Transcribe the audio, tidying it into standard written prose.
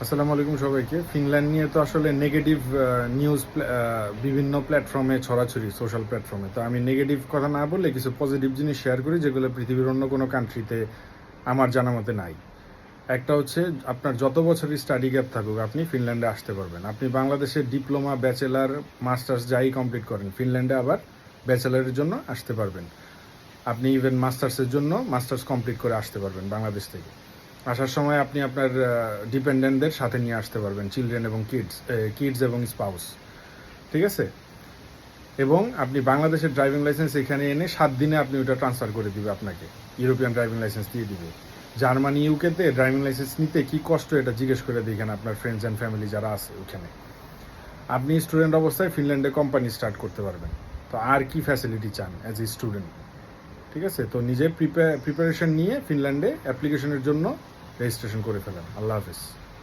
আসসালামু আলাইকুম সবাইকে। ফিনল্যান্ড নিয়ে তো আসলে নেগেটিভ নিউজ বিভিন্ন প্ল্যাটফর্মে ছড়াছড়ি, সোশ্যাল প্ল্যাটফর্মে। তো আমি নেগেটিভ কথা না বললে কিছু পজিটিভ জিনিস শেয়ার করি যেগুলো পৃথিবীর অন্য কোনো কান্ট্রিতে আমার জানা মতে নাই। একটা হচ্ছে, আপনার যত বছরই স্টাডি গ্যাপ থাকুক আপনি ফিনল্যান্ডে আসতে পারবেন। আপনি বাংলাদেশে ডিপ্লোমা, ব্যাচেলার, মাস্টার্স যাই কমপ্লিট করেন, ফিনল্যান্ডে আবার ব্যাচেলারের জন্য আসতে পারবেন। আপনি ইভেন মাস্টার্সের জন্য মাস্টার্স কমপ্লিট করে আসতে পারবেন বাংলাদেশ থেকে। আসার সময় আপনি আপনার ডিপেন্ডেন্টদের সাথে নিয়ে আসতে পারবেন, চিলড্রেন এবং কিডস এবং স্পাউস। ঠিক আছে? এবং আপনি বাংলাদেশের ড্রাইভিং লাইসেন্স এখানে এনে 7 দিনে আপনি ওটা ট্রান্সফার করে দিবে আপনাকে, ইউরোপিয়ান ড্রাইভিং লাইসেন্স দিয়ে দিবে। জার্মানি, ইউকেতে ড্রাইভিং লাইসেন্স নিতে কি কষ্ট, এটা জিজ্ঞেস করে দেখেন আপনার ফ্রেন্ডস অ্যান্ড ফ্যামিলি যারা আছে ওইখানে। আপনি স্টুডেন্ট অবস্থায় ফিনল্যান্ডে কোম্পানি স্টার্ট করতে পারবেন। তো আর কি ফ্যাসিলিটি চান অ্যাজ এ স্টুডেন্ট? ঠিক আছে? তো নিজে প্রিপারেশন নিয়ে ফিনল্যান্ডে অ্যাপ্লিকেশনের জন্য রেজিস্ট্রেশন করে ফেলেন। আল্লাহ হাফিজ।